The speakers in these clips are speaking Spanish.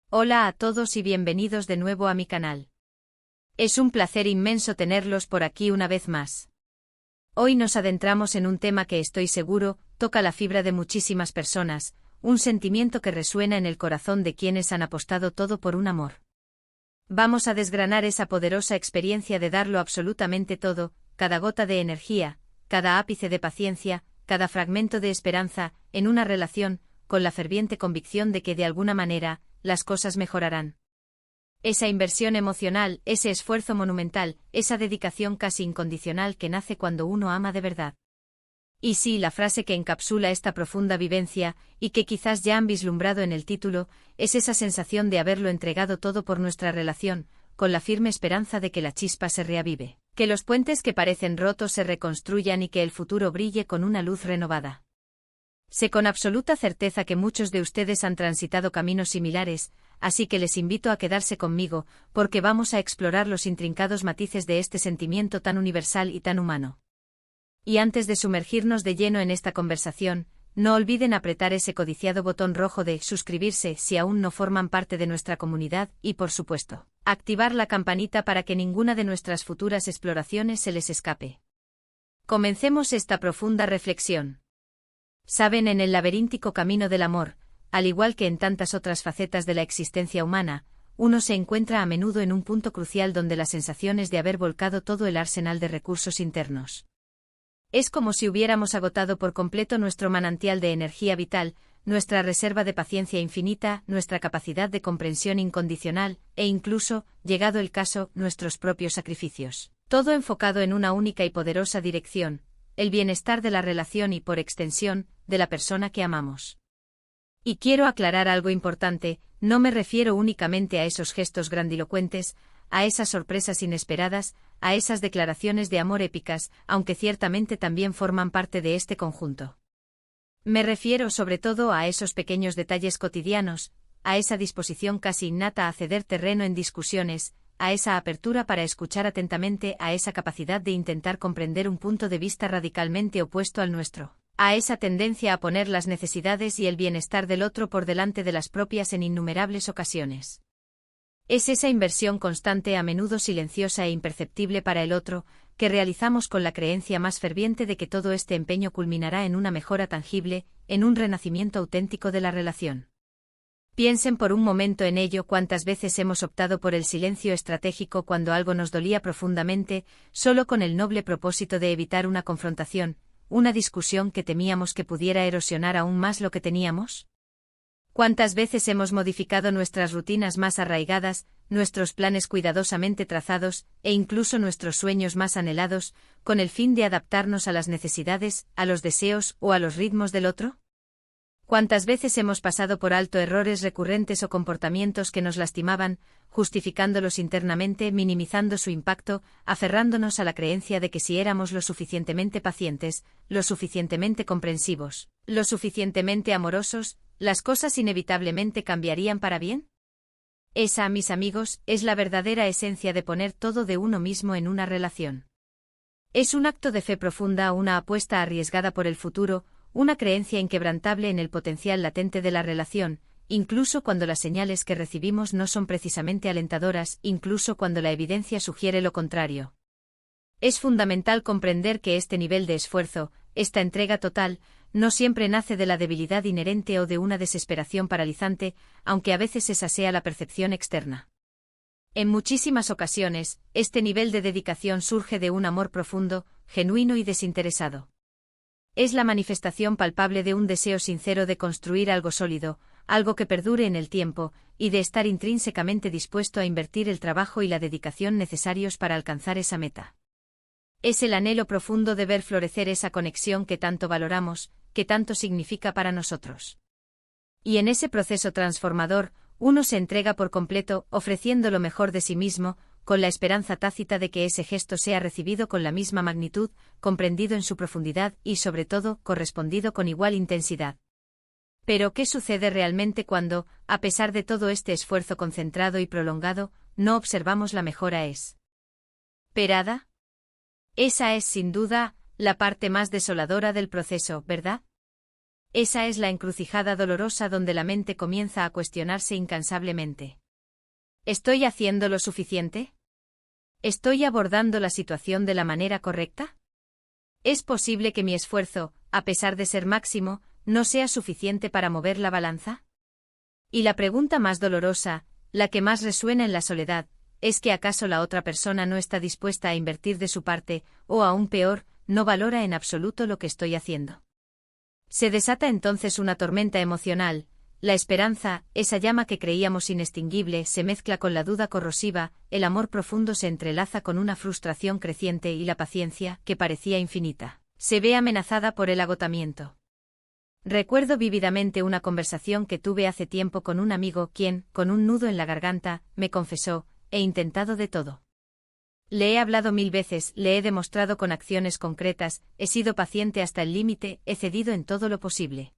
Hola a todos y bienvenidos de nuevo a mi canal. Es un placer inmenso tenerlos por aquí una vez más. Hoy nos adentramos en un tema que estoy seguro toca la fibra de muchísimas personas, un sentimiento que resuena en el corazón de quienes han apostado todo por un amor. Vamos a desgranar esa poderosa experiencia de darlo absolutamente todo, cada gota de energía, cada ápice de paciencia, cada fragmento de esperanza, en una relación, con la ferviente convicción de que de alguna manera, las cosas mejorarán. Esa inversión emocional, ese esfuerzo monumental, esa dedicación casi incondicional que nace cuando uno ama de verdad. Y sí, la frase que encapsula esta profunda vivencia, y que quizás ya han vislumbrado en el título, es esa sensación de haberlo entregado todo por nuestra relación, con la firme esperanza de que la chispa se reavive, que los puentes que parecen rotos se reconstruyan y que el futuro brille con una luz renovada. Sé con absoluta certeza que muchos de ustedes han transitado caminos similares, así que les invito a quedarse conmigo, porque vamos a explorar los intrincados matices de este sentimiento tan universal y tan humano. Y antes de sumergirnos de lleno en esta conversación, no olviden apretar ese codiciado botón rojo de suscribirse si aún no forman parte de nuestra comunidad y, por supuesto, activar la campanita para que ninguna de nuestras futuras exploraciones se les escape. Comencemos esta profunda reflexión. Saben, en el laberíntico camino del amor, al igual que en tantas otras facetas de la existencia humana, uno se encuentra a menudo en un punto crucial donde la sensación es de haber volcado todo el arsenal de recursos internos. Es como si hubiéramos agotado por completo nuestro manantial de energía vital, nuestra reserva de paciencia infinita, nuestra capacidad de comprensión incondicional, e incluso, llegado el caso, nuestros propios sacrificios. Todo enfocado en una única y poderosa dirección, el bienestar de la relación y, por extensión, de la persona que amamos. Y quiero aclarar algo importante, no me refiero únicamente a esos gestos grandilocuentes, a esas sorpresas inesperadas, a esas declaraciones de amor épicas, aunque ciertamente también forman parte de este conjunto. Me refiero sobre todo a esos pequeños detalles cotidianos, a esa disposición casi innata a ceder terreno en discusiones, a esa apertura para escuchar atentamente, a esa capacidad de intentar comprender un punto de vista radicalmente opuesto al nuestro, a esa tendencia a poner las necesidades y el bienestar del otro por delante de las propias en innumerables ocasiones. Es esa inversión constante, a menudo silenciosa e imperceptible para el otro, que realizamos con la creencia más ferviente de que todo este empeño culminará en una mejora tangible, en un renacimiento auténtico de la relación. Piensen por un momento en ello: cuántas veces hemos optado por el silencio estratégico cuando algo nos dolía profundamente, solo con el noble propósito de evitar una confrontación, una discusión que temíamos que pudiera erosionar aún más lo que teníamos. ¿Cuántas veces hemos modificado nuestras rutinas más arraigadas, nuestros planes cuidadosamente trazados, e incluso nuestros sueños más anhelados, con el fin de adaptarnos a las necesidades, a los deseos o a los ritmos del otro? ¿Cuántas veces hemos pasado por alto errores recurrentes o comportamientos que nos lastimaban, justificándolos internamente, minimizando su impacto, aferrándonos a la creencia de que si éramos lo suficientemente pacientes, lo suficientemente comprensivos, lo suficientemente amorosos, las cosas inevitablemente cambiarían para bien? Esa, mis amigos, es la verdadera esencia de poner todo de uno mismo en una relación. Es un acto de fe profunda, una apuesta arriesgada por el futuro, una creencia inquebrantable en el potencial latente de la relación, incluso cuando las señales que recibimos no son precisamente alentadoras, incluso cuando la evidencia sugiere lo contrario. Es fundamental comprender que este nivel de esfuerzo, esta entrega total, no siempre nace de la debilidad inherente o de una desesperación paralizante, aunque a veces esa sea la percepción externa. En muchísimas ocasiones, este nivel de dedicación surge de un amor profundo, genuino y desinteresado. Es la manifestación palpable de un deseo sincero de construir algo sólido, algo que perdure en el tiempo, y de estar intrínsecamente dispuesto a invertir el trabajo y la dedicación necesarios para alcanzar esa meta. Es el anhelo profundo de ver florecer esa conexión que tanto valoramos, que tanto significa para nosotros. Y en ese proceso transformador, uno se entrega por completo, ofreciendo lo mejor de sí mismo, con la esperanza tácita de que ese gesto sea recibido con la misma magnitud, comprendido en su profundidad y, sobre todo, correspondido con igual intensidad. Pero, ¿qué sucede realmente cuando, a pesar de todo este esfuerzo concentrado y prolongado, no observamos la mejora esperada? Esa es, sin duda, la parte más desoladora del proceso, ¿verdad? Esa es la encrucijada dolorosa donde la mente comienza a cuestionarse incansablemente. ¿Estoy haciendo lo suficiente? ¿Estoy abordando la situación de la manera correcta? ¿Es posible que mi esfuerzo, a pesar de ser máximo, no sea suficiente para mover la balanza? Y la pregunta más dolorosa, la que más resuena en la soledad, es que ¿acaso la otra persona no está dispuesta a invertir de su parte, o aún peor, no valora en absoluto lo que estoy haciendo? Se desata entonces una tormenta emocional. La esperanza, esa llama que creíamos inextinguible, se mezcla con la duda corrosiva, el amor profundo se entrelaza con una frustración creciente y la paciencia, que parecía infinita, se ve amenazada por el agotamiento. Recuerdo vívidamente una conversación que tuve hace tiempo con un amigo quien, con un nudo en la garganta, me confesó: he intentado de todo. Le he hablado 1000 veces, le he demostrado con acciones concretas, he sido paciente hasta el límite, he cedido en todo lo posible.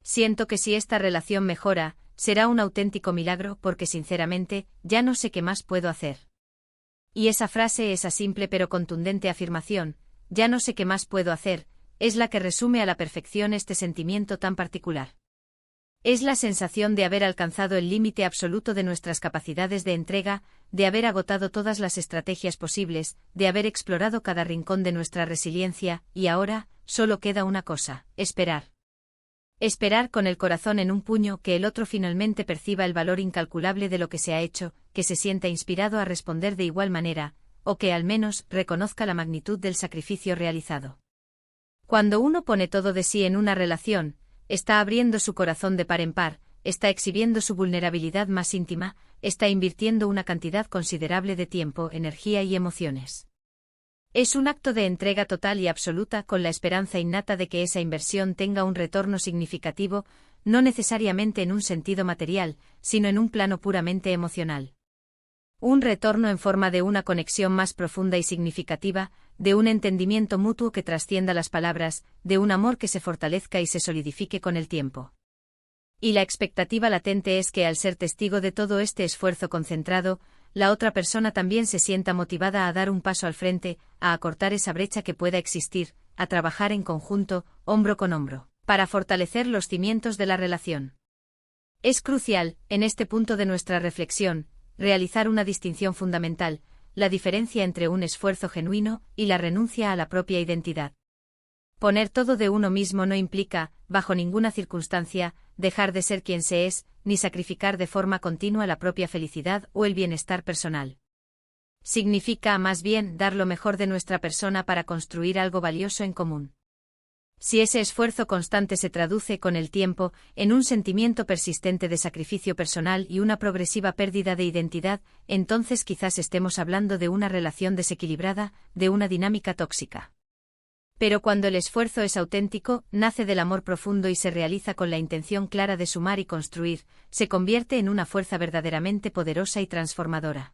Siento que si esta relación mejora, será un auténtico milagro porque sinceramente, ya no sé qué más puedo hacer. Y esa frase, esa simple pero contundente afirmación, ya no sé qué más puedo hacer, es la que resume a la perfección este sentimiento tan particular. Es la sensación de haber alcanzado el límite absoluto de nuestras capacidades de entrega, de haber agotado todas las estrategias posibles, de haber explorado cada rincón de nuestra resiliencia, y ahora, solo queda una cosa: esperar. Esperar con el corazón en un puño que el otro finalmente perciba el valor incalculable de lo que se ha hecho, que se sienta inspirado a responder de igual manera, o que al menos reconozca la magnitud del sacrificio realizado. Cuando uno pone todo de sí en una relación, está abriendo su corazón de par en par, está exhibiendo su vulnerabilidad más íntima, está invirtiendo una cantidad considerable de tiempo, energía y emociones. Es un acto de entrega total y absoluta con la esperanza innata de que esa inversión tenga un retorno significativo, no necesariamente en un sentido material, sino en un plano puramente emocional. Un retorno en forma de una conexión más profunda y significativa, de un entendimiento mutuo que trascienda las palabras, de un amor que se fortalezca y se solidifique con el tiempo. Y la expectativa latente es que al ser testigo de todo este esfuerzo concentrado, la otra persona también se sienta motivada a dar un paso al frente, a acortar esa brecha que pueda existir, a trabajar en conjunto, hombro con hombro, para fortalecer los cimientos de la relación. Es crucial, en este punto de nuestra reflexión, realizar una distinción fundamental: la diferencia entre un esfuerzo genuino y la renuncia a la propia identidad. Poner todo de uno mismo no implica, bajo ninguna circunstancia, dejar de ser quien se es, ni sacrificar de forma continua la propia felicidad o el bienestar personal. Significa, más bien, dar lo mejor de nuestra persona para construir algo valioso en común. Si ese esfuerzo constante se traduce con el tiempo en un sentimiento persistente de sacrificio personal y una progresiva pérdida de identidad, entonces quizás estemos hablando de una relación desequilibrada, de una dinámica tóxica. Pero cuando el esfuerzo es auténtico, nace del amor profundo y se realiza con la intención clara de sumar y construir, se convierte en una fuerza verdaderamente poderosa y transformadora.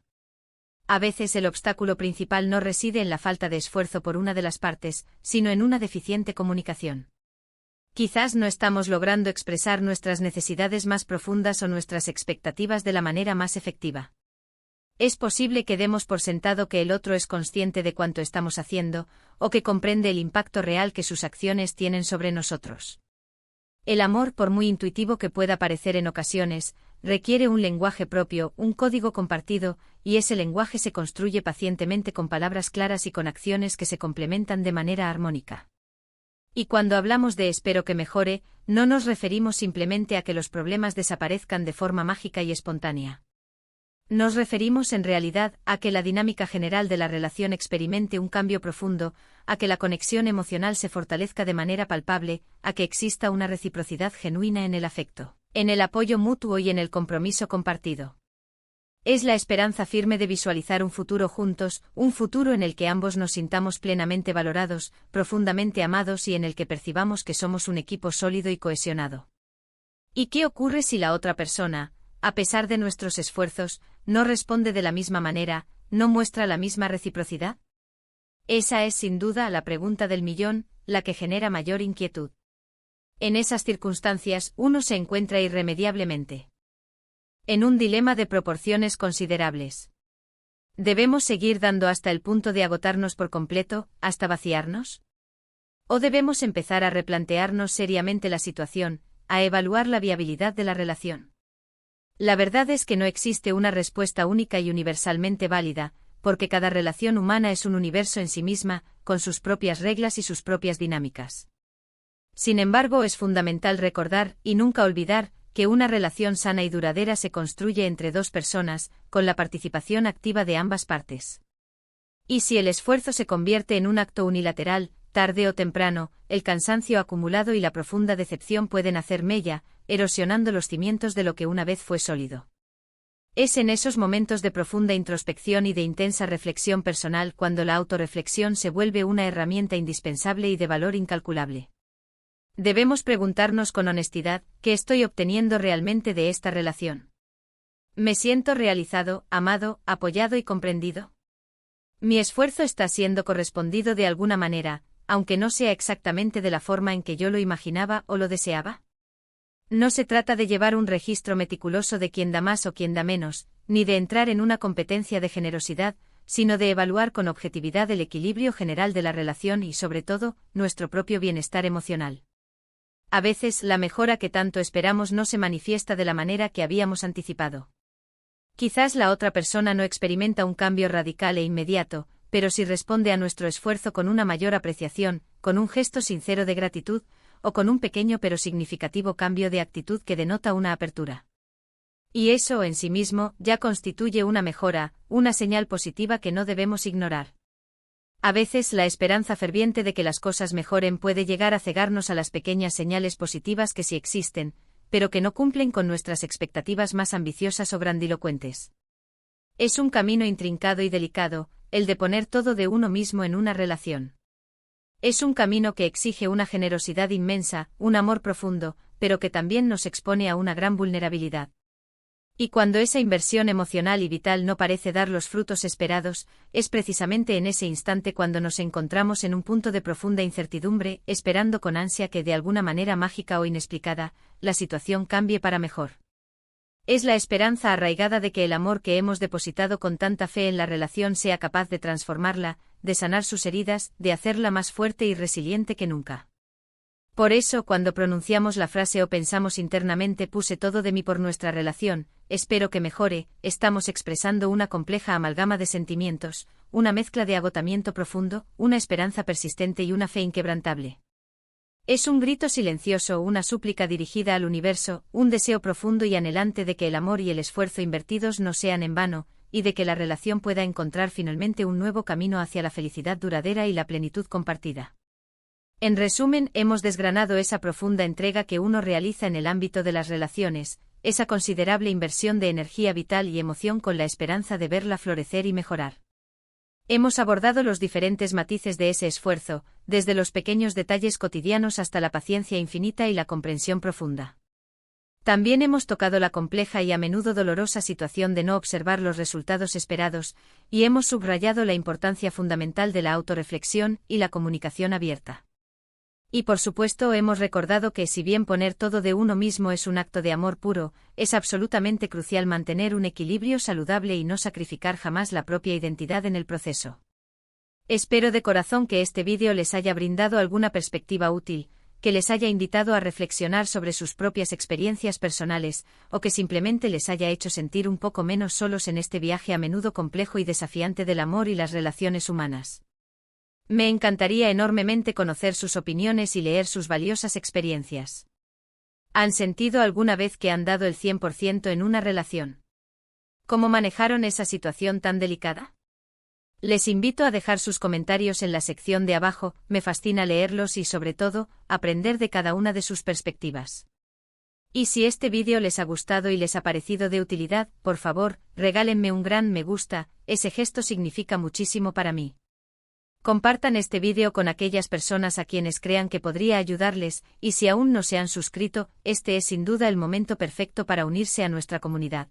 A veces el obstáculo principal no reside en la falta de esfuerzo por una de las partes, sino en una deficiente comunicación. Quizás no estamos logrando expresar nuestras necesidades más profundas o nuestras expectativas de la manera más efectiva. Es posible que demos por sentado que el otro es consciente de cuánto estamos haciendo, o que comprende el impacto real que sus acciones tienen sobre nosotros. El amor, por muy intuitivo que pueda parecer en ocasiones, requiere un lenguaje propio, un código compartido, y ese lenguaje se construye pacientemente con palabras claras y con acciones que se complementan de manera armónica. Y cuando hablamos de espero que mejore, no nos referimos simplemente a que los problemas desaparezcan de forma mágica y espontánea. Nos referimos en realidad a que la dinámica general de la relación experimente un cambio profundo, a que la conexión emocional se fortalezca de manera palpable, a que exista una reciprocidad genuina en el afecto, en el apoyo mutuo y en el compromiso compartido. Es la esperanza firme de visualizar un futuro juntos, un futuro en el que ambos nos sintamos plenamente valorados, profundamente amados y en el que percibamos que somos un equipo sólido y cohesionado. ¿Y qué ocurre si la otra persona, a pesar de nuestros esfuerzos, no responde de la misma manera, no muestra la misma reciprocidad? Esa es sin duda la pregunta del millón, la que genera mayor inquietud. En esas circunstancias, uno se encuentra irremediablemente en un dilema de proporciones considerables. ¿Debemos seguir dando hasta el punto de agotarnos por completo, hasta vaciarnos? ¿O debemos empezar a replantearnos seriamente la situación, a evaluar la viabilidad de la relación? La verdad es que no existe una respuesta única y universalmente válida, porque cada relación humana es un universo en sí misma, con sus propias reglas y sus propias dinámicas. Sin embargo, es fundamental recordar, y nunca olvidar, que una relación sana y duradera se construye entre dos personas, con la participación activa de ambas partes. Y si el esfuerzo se convierte en un acto unilateral, tarde o temprano, el cansancio acumulado y la profunda decepción pueden hacer mella, erosionando los cimientos de lo que una vez fue sólido. Es en esos momentos de profunda introspección y de intensa reflexión personal cuando la autorreflexión se vuelve una herramienta indispensable y de valor incalculable. Debemos preguntarnos con honestidad, ¿qué estoy obteniendo realmente de esta relación? ¿Me siento realizado, amado, apoyado y comprendido? ¿Mi esfuerzo está siendo correspondido de alguna manera, aunque no sea exactamente de la forma en que yo lo imaginaba o lo deseaba? No se trata de llevar un registro meticuloso de quién da más o quién da menos, ni de entrar en una competencia de generosidad, sino de evaluar con objetividad el equilibrio general de la relación y, sobre todo, nuestro propio bienestar emocional. A veces, la mejora que tanto esperamos no se manifiesta de la manera que habíamos anticipado. Quizás la otra persona no experimenta un cambio radical e inmediato, pero sí responde a nuestro esfuerzo con una mayor apreciación, con un gesto sincero de gratitud, o con un pequeño pero significativo cambio de actitud que denota una apertura. Y eso, en sí mismo, ya constituye una mejora, una señal positiva que no debemos ignorar. A veces la esperanza ferviente de que las cosas mejoren puede llegar a cegarnos a las pequeñas señales positivas que sí existen, pero que no cumplen con nuestras expectativas más ambiciosas o grandilocuentes. Es un camino intrincado y delicado, el de poner todo de uno mismo en una relación. Es un camino que exige una generosidad inmensa, un amor profundo, pero que también nos expone a una gran vulnerabilidad. Y cuando esa inversión emocional y vital no parece dar los frutos esperados, es precisamente en ese instante cuando nos encontramos en un punto de profunda incertidumbre, esperando con ansia que de alguna manera mágica o inexplicada, la situación cambie para mejor. Es la esperanza arraigada de que el amor que hemos depositado con tanta fe en la relación sea capaz de transformarla, de sanar sus heridas, de hacerla más fuerte y resiliente que nunca. Por eso, cuando pronunciamos la frase o pensamos internamente puse todo de mí por nuestra relación, espero que mejore, estamos expresando una compleja amalgama de sentimientos, una mezcla de agotamiento profundo, una esperanza persistente y una fe inquebrantable. Es un grito silencioso, una súplica dirigida al universo, un deseo profundo y anhelante de que el amor y el esfuerzo invertidos no sean en vano, y de que la relación pueda encontrar finalmente un nuevo camino hacia la felicidad duradera y la plenitud compartida. En resumen, hemos desgranado esa profunda entrega que uno realiza en el ámbito de las relaciones, esa considerable inversión de energía vital y emoción con la esperanza de verla florecer y mejorar. Hemos abordado los diferentes matices de ese esfuerzo, desde los pequeños detalles cotidianos hasta la paciencia infinita y la comprensión profunda. También hemos tocado la compleja y a menudo dolorosa situación de no observar los resultados esperados, y hemos subrayado la importancia fundamental de la autorreflexión y la comunicación abierta. Y por supuesto hemos recordado que si bien poner todo de uno mismo es un acto de amor puro, es absolutamente crucial mantener un equilibrio saludable y no sacrificar jamás la propia identidad en el proceso. Espero de corazón que este vídeo les haya brindado alguna perspectiva útil, que les haya invitado a reflexionar sobre sus propias experiencias personales, o que simplemente les haya hecho sentir un poco menos solos en este viaje a menudo complejo y desafiante del amor y las relaciones humanas. Me encantaría enormemente conocer sus opiniones y leer sus valiosas experiencias. ¿Han sentido alguna vez que han dado el 100% en una relación? ¿Cómo manejaron esa situación tan delicada? Les invito a dejar sus comentarios en la sección de abajo, me fascina leerlos y sobre todo, aprender de cada una de sus perspectivas. Y si este vídeo les ha gustado y les ha parecido de utilidad, por favor, regálenme un gran me gusta, ese gesto significa muchísimo para mí. Compartan este vídeo con aquellas personas a quienes crean que podría ayudarles, y si aún no se han suscrito, este es sin duda el momento perfecto para unirse a nuestra comunidad.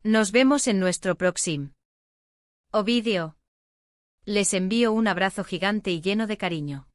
Nos vemos en nuestro próximo vídeo. Les envío un abrazo gigante y lleno de cariño.